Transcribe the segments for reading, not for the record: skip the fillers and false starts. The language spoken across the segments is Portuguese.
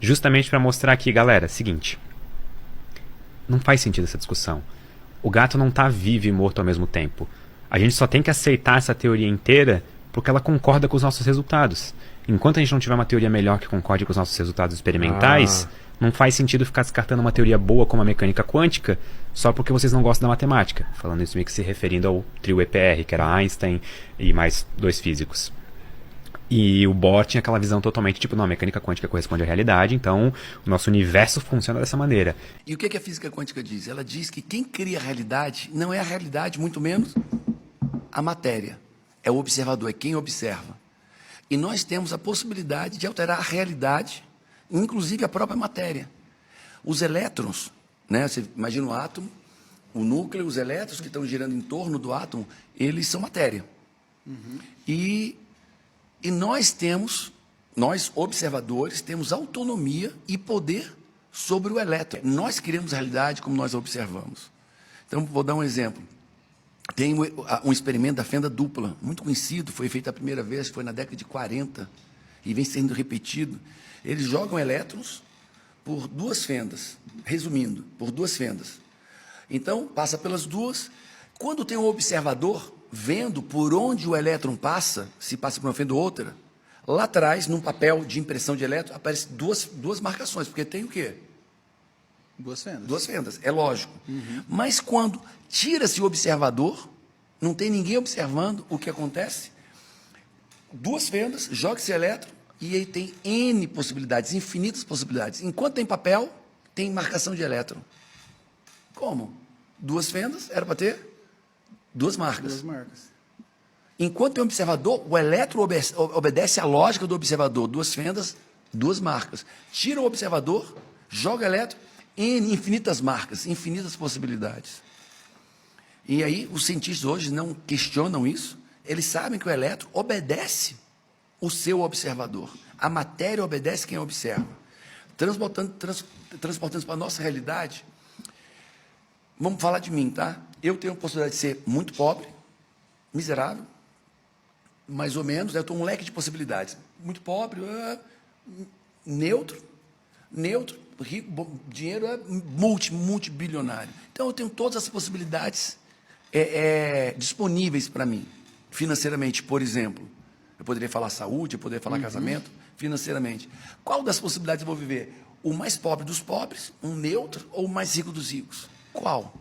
Justamente para mostrar aqui, galera, seguinte. Não faz sentido essa discussão. O gato não tá vivo e morto ao mesmo tempo. A gente só tem que aceitar essa teoria inteira porque ela concorda com os nossos resultados. Enquanto a gente não tiver uma teoria melhor que concorde com os nossos resultados experimentais, não faz sentido ficar descartando uma teoria boa como a mecânica quântica só porque vocês não gostam da matemática. Falando isso meio que se referindo ao trio EPR, que era Einstein e mais 2 físicos. E o Bohr tinha aquela visão totalmente tipo, não, a mecânica quântica corresponde à realidade, então o nosso universo funciona dessa maneira. E o que a física quântica diz? Ela diz que quem cria a realidade não é a realidade, muito menos a matéria. É o observador, é quem observa. E nós temos a possibilidade de alterar a realidade, inclusive a própria matéria. Os elétrons, né, você imagina o átomo, o núcleo, os elétrons que estão girando em torno do átomo, eles são matéria. E nós temos, nós observadores, temos autonomia e poder sobre o elétron. Nós criamos a realidade como nós a observamos. Então, vou dar um exemplo. Tem um experimento da fenda dupla, muito conhecido, foi feito a primeira vez, foi na década de 40, e vem sendo repetido. Eles jogam elétrons por 2 fendas, resumindo, por 2 fendas. Então, passa pelas duas. Quando tem um observador vendo por onde o elétron passa, se passa por uma fenda ou outra, lá atrás, num papel de impressão de elétron, aparecem duas marcações, porque tem o quê? 2 fendas. 2 fendas, é lógico. Mas quando tira-se o observador, não tem ninguém observando o que acontece, 2 fendas, joga-se elétron, e aí tem N possibilidades, infinitas possibilidades. Enquanto tem papel, tem marcação de elétron. Como? 2 fendas, era para ter 2 marcas. 2 marcas. Enquanto tem um observador, o elétron obedece à lógica do observador. 2 fendas, 2 marcas. Tira o observador, joga elétron, N infinitas marcas, infinitas possibilidades. E aí, os cientistas hoje não questionam isso. Eles sabem que o elétron obedece o seu observador. A matéria obedece quem observa. Transportando para a nossa realidade. Vamos falar de mim, tá? Eu tenho a possibilidade de ser muito pobre, miserável, mais ou menos, eu tenho um leque de possibilidades. Muito pobre, neutro, rico, dinheiro é multibilionário. Então, eu tenho todas as possibilidades disponíveis para mim, financeiramente, por exemplo. Eu poderia falar saúde, eu poderia falar casamento, financeiramente. Qual das possibilidades eu vou viver? O mais pobre dos pobres, um neutro, ou o mais rico dos ricos? Qual?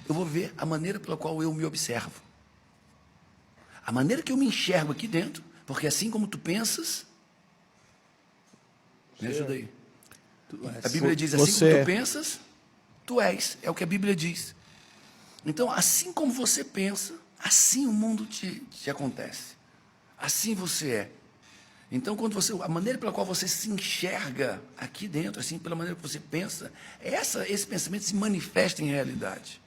Eu vou ver a maneira pela qual eu me observo. A maneira que eu me enxergo aqui dentro, porque assim como tu pensas, me ajuda aí. A Bíblia diz, assim como tu pensas, tu és. É o que a Bíblia diz. Então, assim como você pensa, assim o mundo te acontece. Assim você é. Então, a maneira pela qual você se enxerga aqui dentro, assim, pela maneira que você pensa, esse pensamento se manifesta em realidade.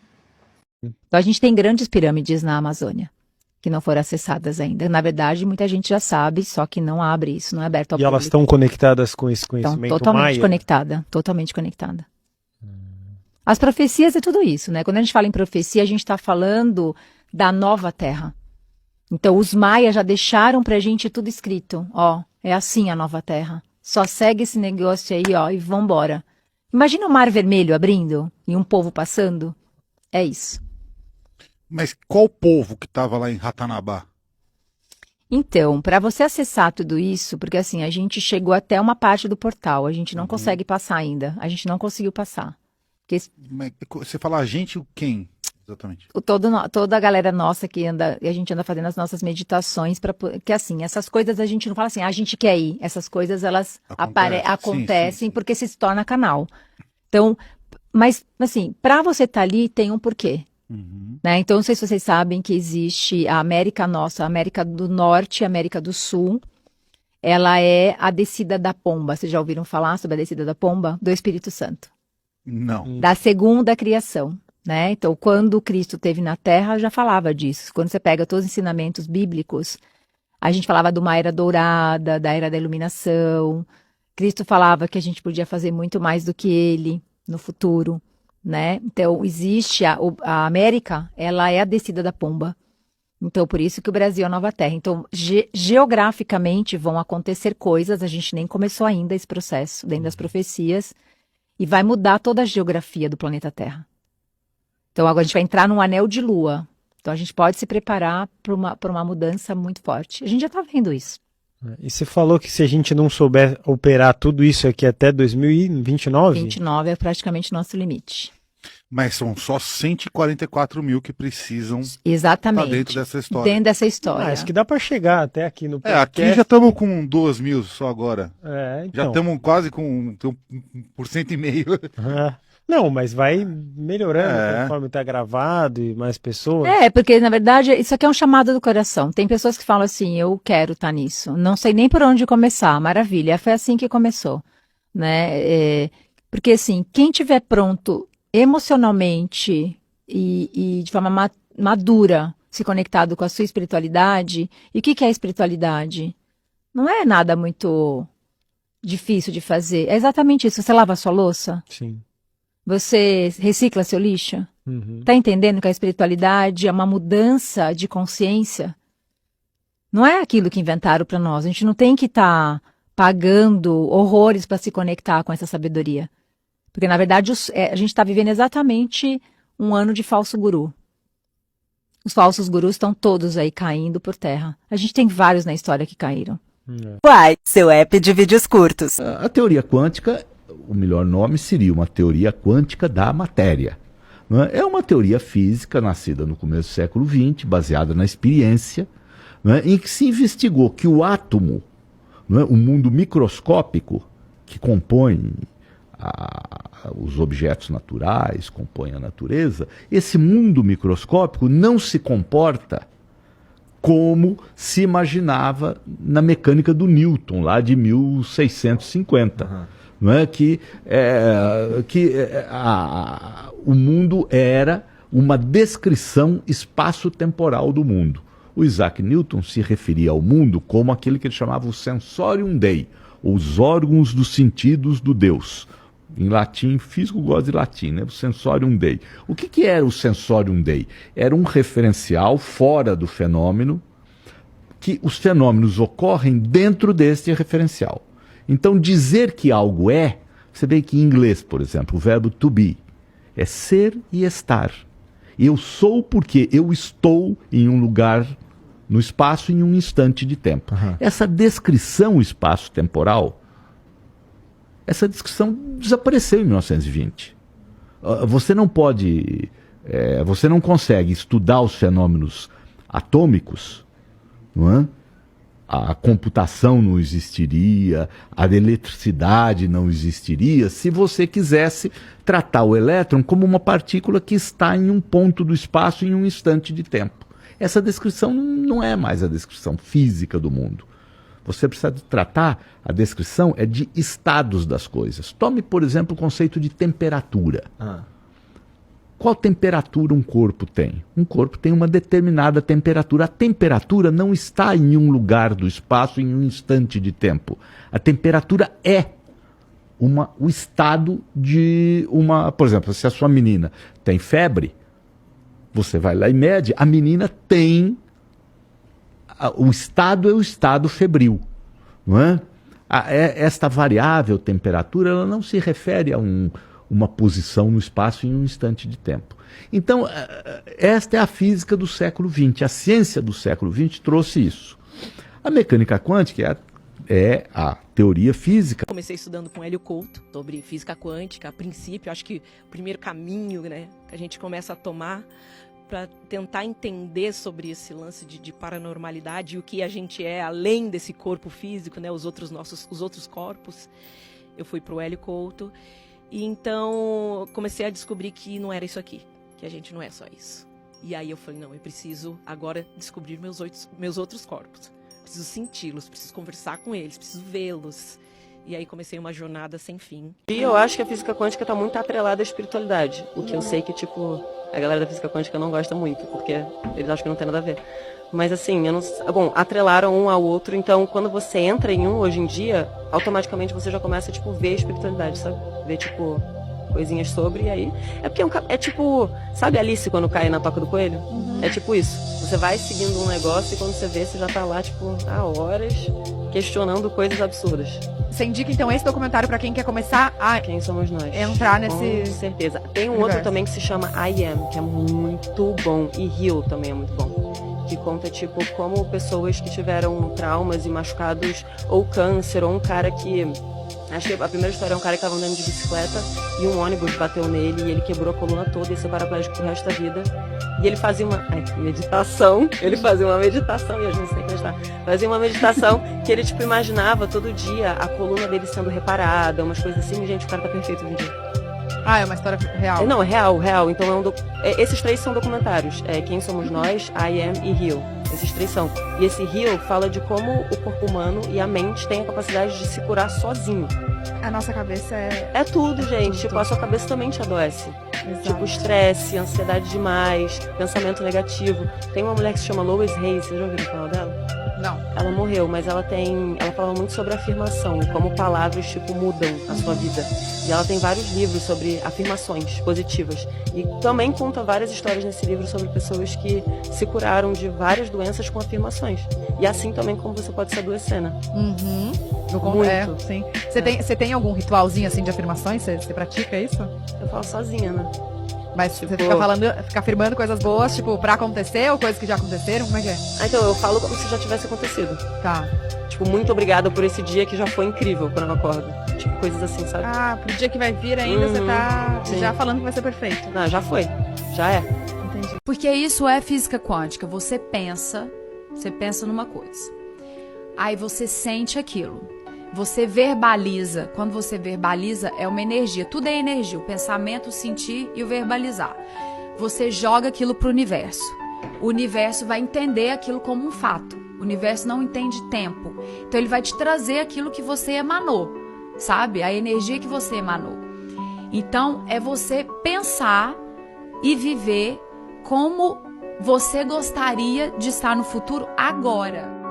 Então, a gente tem grandes pirâmides na Amazônia, que não foram acessadas ainda. Na verdade, muita gente já sabe, só que não abre isso, não é aberto ao público. E elas estão conectadas com esse conhecimento totalmente maia? Totalmente conectada. As profecias é tudo isso, né? Quando a gente fala em profecia, a gente está falando da nova terra. Então, os maias já deixaram pra gente tudo escrito. Ó, é assim a nova terra. Só segue esse negócio aí, ó, e vambora. Imagina o mar vermelho abrindo e um povo passando. É isso. Mas qual povo que estava lá em Ratanabá? Então, para você acessar tudo isso, porque assim, a gente chegou até uma parte do portal, a gente não consegue passar ainda. A gente não conseguiu passar. Porque Mas você fala a gente, o quem? Exatamente. Toda a galera nossa que anda, e a gente anda fazendo as nossas meditações, que assim, essas coisas a gente não fala assim, a gente quer ir. Essas coisas, elas acontecem sim. porque se torna canal. Então, mas assim, para você estar ali, tem um porquê. Né? Então, não sei se vocês sabem que existe a América nossa, a América do Norte e a América do Sul. Ela é a descida da pomba. Vocês já ouviram falar sobre a descida da pomba? Do Espírito Santo. Não. Da segunda criação. Né? Então, quando Cristo esteve na Terra, já falava disso. Quando você pega todos os ensinamentos bíblicos, a gente falava de uma era dourada, da era da iluminação. Cristo falava que a gente podia fazer muito mais do que ele no futuro. Né? Então, existe a América, ela é a descida da pomba. Então, por isso que o Brasil é a nova Terra. Então, geograficamente vão acontecer coisas, a gente nem começou ainda esse processo dentro das profecias, e vai mudar toda a geografia do planeta Terra. Então, agora a gente vai entrar num anel de lua. Então, a gente pode se preparar para uma mudança muito forte. A gente já está vendo isso. E você falou que se a gente não souber operar tudo isso aqui até 2029? 29 é praticamente nosso limite. Mas são só 144 mil que precisam Exatamente. estar dentro dessa história. Dentro dessa história. Acho que dá para chegar até aqui no podcast. Aqui já estamos com 2 mil só agora. Então. Já estamos quase com 1,5%. Não, mas vai melhorando conforme está gravado e mais pessoas. Porque na verdade isso aqui é um chamado do coração. Tem pessoas que falam assim, eu quero estar nisso. Não sei nem por onde começar. Maravilha, foi assim que começou. Né? Porque assim, quem tiver pronto emocionalmente e de forma madura, se conectado com a sua espiritualidade. E o que é a espiritualidade? Não é nada muito difícil de fazer. É exatamente isso. Você lava a sua louça? Sim. Você recicla seu lixo? Tá entendendo que a espiritualidade é uma mudança de consciência? Não é aquilo que inventaram para nós. A gente não tem que estar pagando horrores para se conectar com essa sabedoria. Porque, na verdade, a gente está vivendo exatamente um ano de falso guru. Os falsos gurus estão todos aí caindo por terra. A gente tem vários na história que caíram. Uai, seu app de vídeos curtos. A teoria quântica, o melhor nome seria uma teoria quântica da matéria. Não é? É uma teoria física nascida no começo do século XX, baseada na experiência, não é? Em que se investigou que o átomo, não é? O mundo microscópico que compõe os objetos naturais, compõe a natureza, esse mundo microscópico não se comporta como se imaginava na mecânica do Newton, lá de 1650. Não é? O mundo era uma descrição espaço-temporal do mundo. O Isaac Newton se referia ao mundo como aquele que ele chamava o sensorium Dei, os órgãos dos sentidos do Deus. Em latim, físico gosta de latim, né? O sensorium Dei. O que era o sensorium Dei? Era um referencial fora do fenômeno, que os fenômenos ocorrem dentro deste referencial. Então, dizer que algo é, você vê que em inglês, por exemplo, o verbo to be é ser e estar. Eu sou porque eu estou em um lugar no espaço em um instante de tempo. Essa descrição espaço-temporal, essa descrição desapareceu em 1920. Você não pode, você não consegue estudar os fenômenos atômicos, não é? A computação não existiria, a eletricidade não existiria, se você quisesse tratar o elétron como uma partícula que está em um ponto do espaço em um instante de tempo. Essa descrição não é mais a descrição física do mundo. Você precisa tratar, a descrição é de estados das coisas. Tome, por exemplo, o conceito de temperatura. Qual temperatura um corpo tem? Um corpo tem uma determinada temperatura. A temperatura não está em um lugar do espaço em um instante de tempo. A temperatura é o estado de uma... Por exemplo, se a sua menina tem febre, você vai lá e mede, a menina tem... O estado é o estado febril, não é? Esta variável temperatura, ela não se refere a uma posição no espaço em um instante de tempo. Então, esta é a física do século XX. A ciência do século XX trouxe isso. A mecânica quântica é a teoria física. Comecei estudando com Hélio Couto sobre física quântica. A princípio, acho que o primeiro caminho, né, que a gente começa a tomar para tentar entender sobre esse lance de paranormalidade e o que a gente é além desse corpo físico, né, os outros corpos. Eu fui para o Hélio Couto e então comecei a descobrir que não era isso aqui, que a gente não é só isso. E aí eu falei, não, eu preciso agora descobrir meus outros corpos. Preciso senti-los, preciso conversar com eles, preciso vê-los. E aí comecei uma jornada sem fim. E eu acho que a física quântica está muito atrelada à espiritualidade. O que eu sei que, tipo, a galera da física quântica não gosta muito, porque eles acham que não tem nada a ver. Mas assim, eu não... Bom, atrelaram um ao outro, então quando você entra em um hoje em dia, automaticamente você já começa a, tipo, ver a espiritualidade, sabe? Ver, tipo, coisinhas sobre, e aí... É porque é tipo, sabe Alice quando cai na toca do coelho? É tipo isso. Você Você vai seguindo um negócio e quando você vê, você já tá lá, tipo, há horas, questionando coisas absurdas. Você indica, então, esse documentário pra quem quer começar a Quem somos nós? entrar nesse... Com certeza. Tem um outro universo. também que se chama I Am, que é muito bom. E Heal também é muito bom. Que conta, tipo, como pessoas que tiveram traumas e machucados, ou câncer, ou um cara que... Acho que a primeira história é um cara que estava andando de bicicleta e um ônibus bateu nele e ele quebrou a coluna toda e ia ser paraplégico pro resto da vida. E ele fazia uma meditação, e a gente tem que acreditar. Fazia uma meditação que ele, tipo, imaginava todo dia a coluna dele sendo reparada, umas coisas assim, e, gente, o cara tá perfeito hoje em dia. Ah, é uma história real. Não, é real. Então esses 3 são documentários. Quem Somos Nós, I Am e Heal. Esses 3 são. E esse Heal fala de como o corpo humano e a mente têm a capacidade de se curar sozinho. A nossa cabeça é... É tudo, gente. Tudo. Tipo, a sua cabeça também te adoece. Exato. Tipo, estresse, ansiedade demais, pensamento negativo. Tem uma mulher que se chama Lois Hay, vocês já ouviram falar dela? Não. Ela morreu, mas ela fala muito sobre afirmação e como palavras, tipo, mudam a sua vida. E ela tem vários livros sobre afirmações positivas. E também conta várias histórias nesse livro sobre pessoas que se curaram de várias doenças com afirmações. E assim também como você pode se adoecer, né? Uhum. Muito. Sim. Você tem algum ritualzinho, assim, de afirmações? Você pratica isso? Eu falo sozinha, né? Mas Tipo- você fica afirmando coisas boas, tipo, pra acontecer ou coisas que já aconteceram? Como é que é? Então, eu falo como se já tivesse acontecido. Tá. Tipo, muito obrigada por esse dia que já foi incrível quando eu acordo. Tipo, coisas assim, sabe? Ah, pro dia que vai vir ainda, você tá Sim. já falando que vai ser perfeito. Não, já foi. Já é. Entendi. Porque isso é física quântica. Você pensa numa coisa. Aí você sente aquilo. Você verbaliza. Quando você verbaliza, é uma energia. Tudo é energia. O pensamento, o sentir e o verbalizar. Você joga aquilo pro universo. O universo vai entender aquilo como um fato. O universo não entende tempo. Então ele vai te trazer aquilo que você emanou. Sabe? A energia que você emanou. Então é você pensar e viver como você gostaria de estar no futuro agora.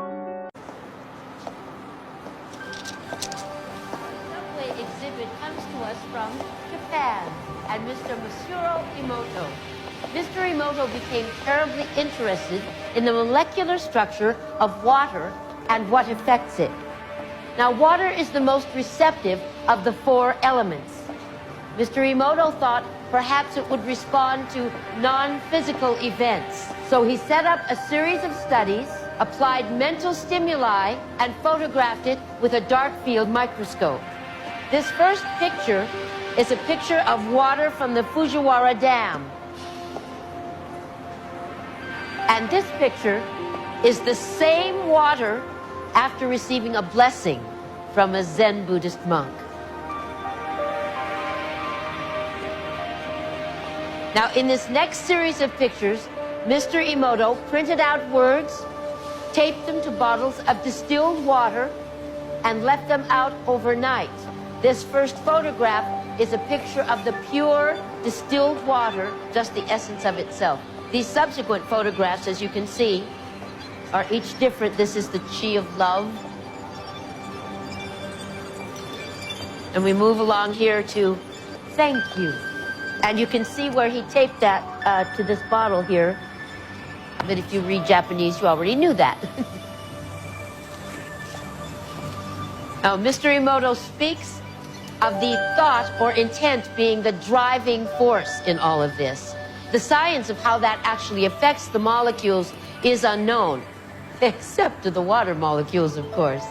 Exhibit comes to us from Japan and Mr. Masuro Emoto. Mr. Emoto became terribly interested in the molecular structure of water and what affects it. Now, water is the most receptive of the 4 elements. Mr. Emoto thought perhaps it would respond to non-physical events. So he set up a series of studies, applied mental stimuli, and photographed it with a dark field microscope. This first picture is a picture of water from the Fujiwara Dam. And this picture is the same water after receiving a blessing from a Zen Buddhist monk. Now, in this next series of pictures, Mr. Emoto printed out words, taped them to bottles of distilled water, and left them out overnight. This first photograph is a picture of the pure distilled water, just the essence of itself. These subsequent photographs, as you can see, are each different. This is the chi of love. And we move along here to thank you. And you can see where he taped that to this bottle here. But if you read Japanese, you already knew that. Now, Mr. Emoto speaks of the thought or intent being the driving force in all of this. The science of how that actually affects the molecules is unknown, except to the water molecules, of course.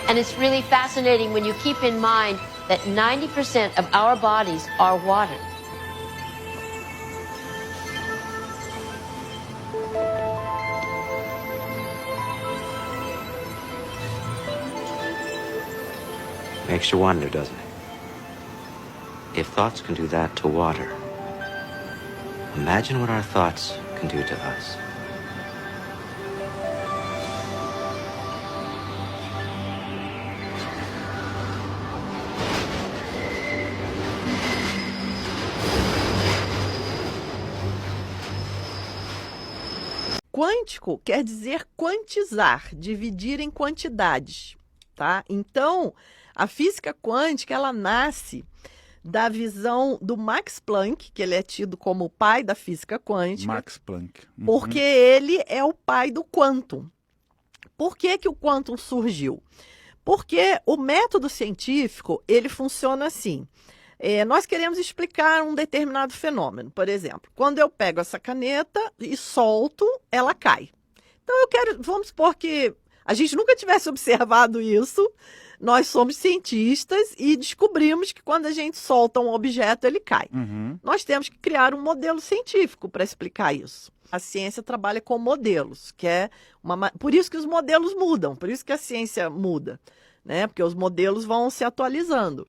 And it's really fascinating when you keep in mind that 90% of our bodies are water. Makes you wonder, doesn't it? If thoughts can do that to water, imagine what our thoughts can do to us. Quântico quer dizer quantizar, dividir em quantidades, tá? Então, a física quântica, ela nasce da visão do Max Planck, que ele é tido como o pai da física quântica. Max Planck. Porque ele é o pai do quantum. Por que que o quantum surgiu? Porque o método científico, ele funciona assim. Nós queremos explicar um determinado fenômeno. Por exemplo, quando eu pego essa caneta e solto, ela cai. Então vamos supor que a gente nunca tivesse observado isso. Nós somos cientistas e descobrimos que quando a gente solta um objeto, ele cai. Nós temos que criar um modelo científico para explicar isso. A ciência trabalha com modelos, que é por isso que os modelos mudam, por isso que a ciência muda, né? Porque os modelos vão se atualizando.